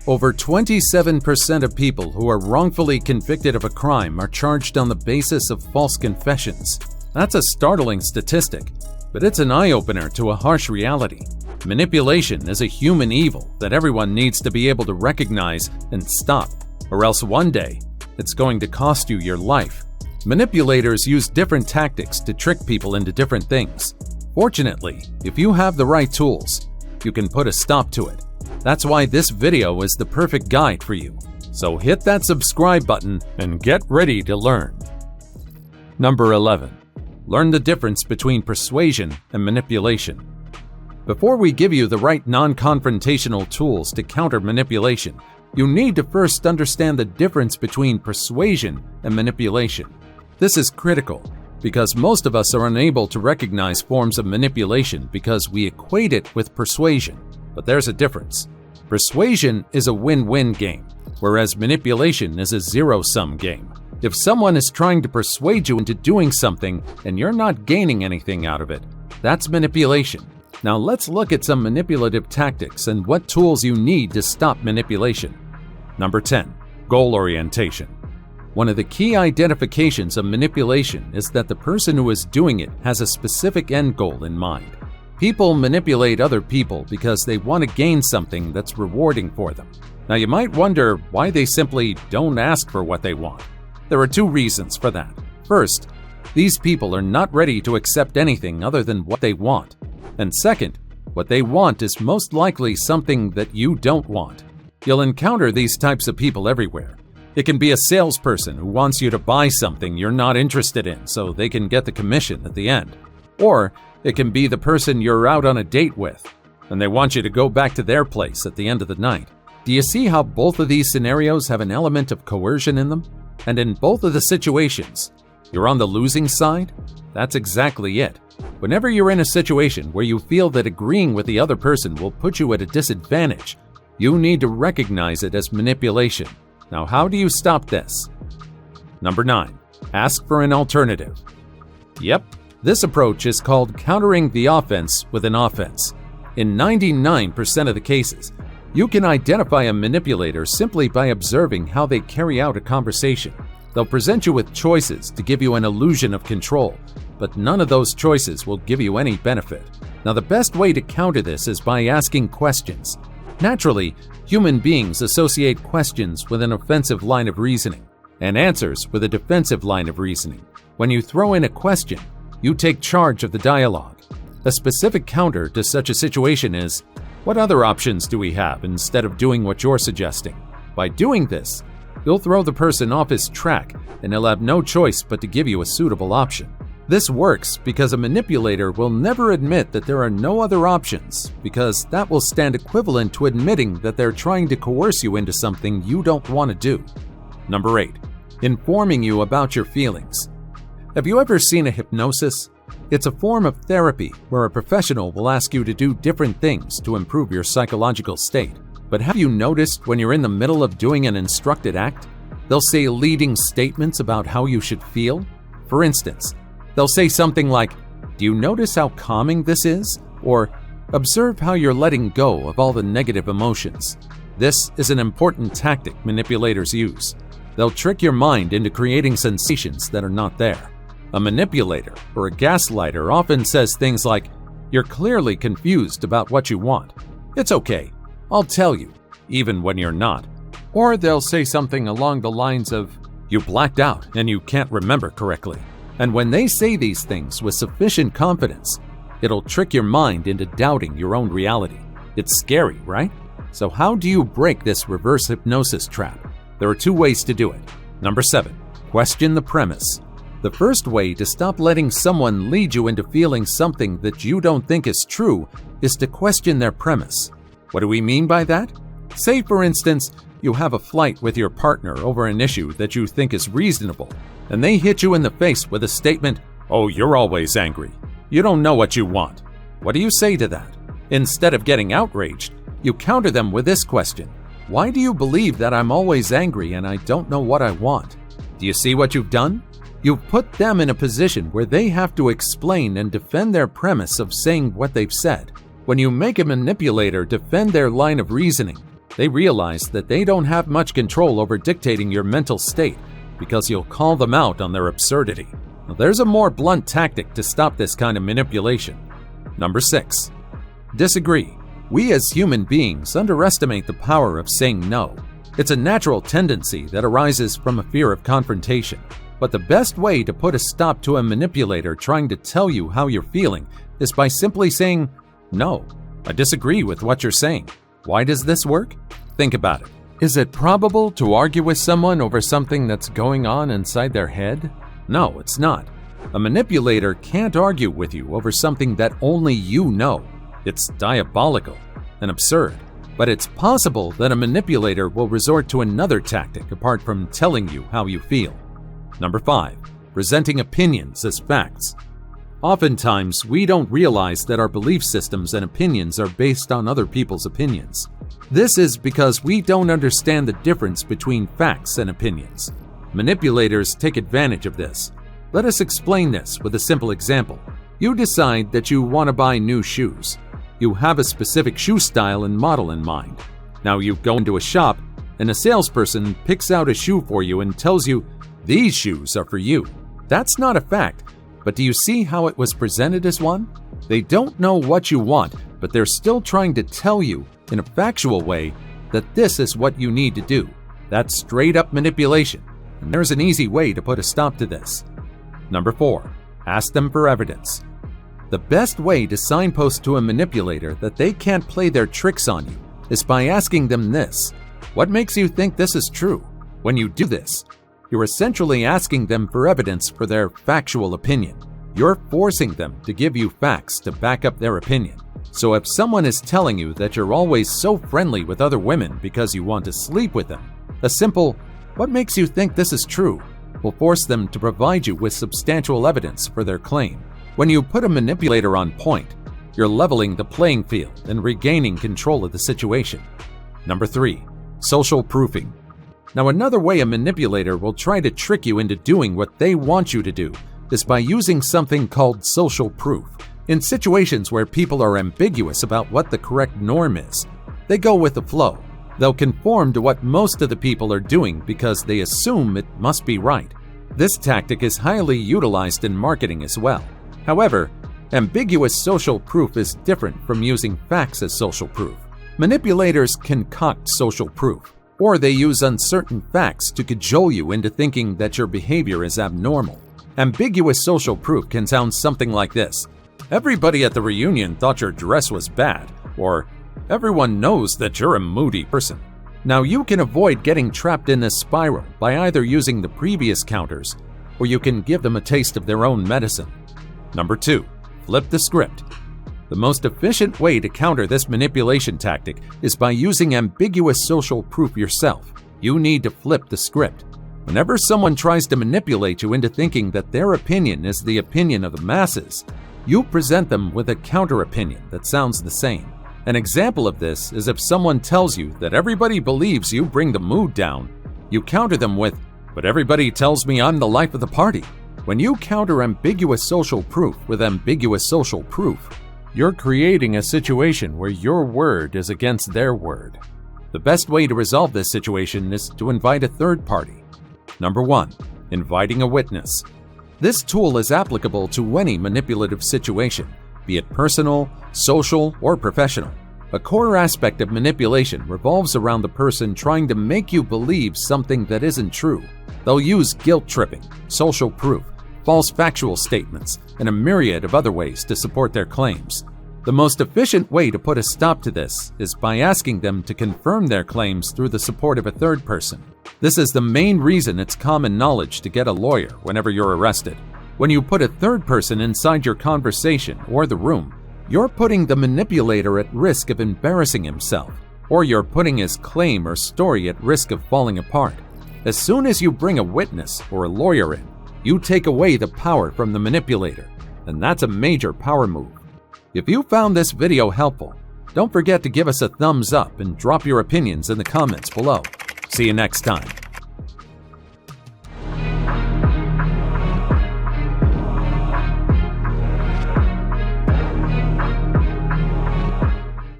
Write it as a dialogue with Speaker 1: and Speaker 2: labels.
Speaker 1: Over 27% of people who are wrongfully convicted of a crime are charged on the basis of false confessions. That's a startling statistic, but it's an eye-opener to a harsh reality. Manipulation is a human evil that everyone needs to be able to recognize and stop, or else one day, it's going to cost you your life. Manipulators use different tactics to trick people into different things. Fortunately, if you have the right tools, you can put a stop to it. That's why this video is the perfect guide for you. So hit that subscribe button and get ready to learn. Number 11. Learn the difference between persuasion and manipulation. Before we give you the right non-confrontational tools to counter manipulation, you need to first understand the difference between persuasion and manipulation. This is critical because most of us are unable to recognize forms of manipulation because we equate it with persuasion. But there's a difference. Persuasion is a win-win game, whereas manipulation is a zero-sum game. If someone is trying to persuade you into doing something and you're not gaining anything out of it, that's manipulation. Now let's look at some manipulative tactics and what tools you need to stop manipulation. Number 10. Goal orientation. One of the key identifications of manipulation is that the person who is doing it has a specific end goal in mind. People manipulate other people because they want to gain something that's rewarding for them. Now you might wonder why they simply don't ask for what they want. There are two reasons for that. First, these people are not ready to accept anything other than what they want. And second, what they want is most likely something that you don't want. You'll encounter these types of people everywhere. It can be a salesperson who wants you to buy something you're not interested in so they can get the commission at the end. Or it can be the person you're out on a date with, and they want you to go back to their place at the end of the night. Do you see how both of these scenarios have an element of coercion in them? And in both of the situations, you're on the losing side? That's exactly it. Whenever you're in a situation where you feel that agreeing with the other person will put you at a disadvantage, you need to recognize it as manipulation. Now, how do you stop this? Number 9. Ask for an alternative. Yep, this approach is called countering the offense with an offense. In 99% of the cases, you can identify a manipulator simply by observing how they carry out a conversation. They'll present you with choices to give you an illusion of control, but none of those choices will give you any benefit. Now, the best way to counter this is by asking questions. Naturally, human beings associate questions with an offensive line of reasoning and answers with a defensive line of reasoning. When you throw in a question, you take charge of the dialogue. A specific counter to such a situation is, what other options do we have instead of doing what you're suggesting? By doing this, you'll throw the person off his track and he'll have no choice but to give you a suitable option. This works because a manipulator will never admit that there are no other options, because that will stand equivalent to admitting that they're trying to coerce you into something you don't want to do. Number 8. Informing you about your feelings. Have you ever seen a hypnosis? It's a form of therapy where a professional will ask you to do different things to improve your psychological state. But have you noticed when you're in the middle of doing an instructed act, they'll say leading statements about how you should feel? For instance, they'll say something like, "Do you notice how calming this is?" Or, "Observe how you're letting go of all the negative emotions." This is an important tactic manipulators use. They'll trick your mind into creating sensations that are not there. A manipulator or a gaslighter often says things like, "You're clearly confused about what you want. It's okay, I'll tell you," even when you're not. Or they'll say something along the lines of, "You blacked out and you can't remember correctly." And when they say these things with sufficient confidence, it'll trick your mind into doubting your own reality. It's scary, right? So how do you break this reverse hypnosis trap? There are two ways to do it. Number 7. Question the premise. The first way to stop letting someone lead you into feeling something that you don't think is true is to question their premise. What do we mean by that? Say, for instance, you have a fight with your partner over an issue that you think is reasonable, and they hit you in the face with a statement, "Oh, you're always angry. You don't know what you want." What do you say to that? Instead of getting outraged, you counter them with this question: "Why do you believe that I'm always angry and I don't know what I want?" Do you see what you've done? You've put them in a position where they have to explain and defend their premise of saying what they've said. When you make a manipulator defend their line of reasoning, They realize that they don't have much control over dictating your mental state because you'll call them out on their absurdity. Now, there's a more blunt tactic to stop this kind of manipulation. Number 6. Disagree. We as human beings underestimate the power of saying no. It's a natural tendency that arises from a fear of confrontation. But the best way to put a stop to a manipulator trying to tell you how you're feeling is by simply saying, "No, I disagree with what you're saying. Why does this work?" Think about it. Is it probable to argue with someone over something that's going on inside their head? No, it's not. A manipulator can't argue with you over something that only you know. It's diabolical and absurd. But it's possible that a manipulator will resort to another tactic apart from telling you how you feel. Number 5. Presenting opinions as facts. Oftentimes, we don't realize that our belief systems and opinions are based on other people's opinions. This is because we don't understand the difference between facts and opinions. Manipulators take advantage of this. Let us explain this with a simple example. You decide that you want to buy new shoes. You have a specific shoe style and model in mind. Now you go into a shop, and a salesperson picks out a shoe for you and tells you, "These shoes are for you." That's not a fact, but do you see how it was presented as one? They don't know what you want, but they're still trying to tell you, in a factual way, that this is what you need to do. That's straight-up manipulation, and there's an easy way to put a stop to this. Number 4. Ask them for evidence. The best way to signpost to a manipulator that they can't play their tricks on you is by asking them this: "What makes you think this is true?" When you do this, you're essentially asking them for evidence for their factual opinion. You're forcing them to give you facts to back up their opinion. So if someone is telling you that you're always so friendly with other women because you want to sleep with them, a simple, "What makes you think this is true?" will force them to provide you with substantial evidence for their claim. When you put a manipulator on point, you're leveling the playing field and regaining control of the situation. Number 3. Social proofing. Now, another way a manipulator will try to trick you into doing what they want you to do is by using something called social proof. In situations where people are ambiguous about what the correct norm is, they go with the flow. They'll conform to what most of the people are doing because they assume it must be right. This tactic is highly utilized in marketing as well. However, ambiguous social proof is different from using facts as social proof. Manipulators concoct social proof, or they use uncertain facts to cajole you into thinking that your behavior is abnormal. Ambiguous social proof can sound something like this: "Everybody at the reunion thought your dress was bad," or "Everyone knows that you're a moody person." Now, you can avoid getting trapped in this spiral by either using the previous counters, or you can give them a taste of their own medicine. Number 2. Flip the script. The most efficient way to counter this manipulation tactic is by using ambiguous social proof yourself. You need to flip the script. Whenever someone tries to manipulate you into thinking that their opinion is the opinion of the masses, you present them with a counter-opinion that sounds the same. An example of this is if someone tells you that everybody believes you bring the mood down, you counter them with, "But everybody tells me I'm the life of the party." When you counter ambiguous social proof with ambiguous social proof, you're creating a situation where your word is against their word. The best way to resolve this situation is to invite a third party. Number 1. Inviting a witness. This tool is applicable to any manipulative situation, be it personal, social, or professional. A core aspect of manipulation revolves around the person trying to make you believe something that isn't true. They'll use guilt-tripping, social proof, false factual statements, and a myriad of other ways to support their claims. The most efficient way to put a stop to this is by asking them to confirm their claims through the support of a third person. This is the main reason it's common knowledge to get a lawyer whenever you're arrested. When you put a third person inside your conversation or the room, you're putting the manipulator at risk of embarrassing himself, or you're putting his claim or story at risk of falling apart. As soon as you bring a witness or a lawyer in, you take away the power from the manipulator, and that's a major power move. If you found this video helpful, don't forget to give us a thumbs up and drop your opinions in the comments below. See you next time.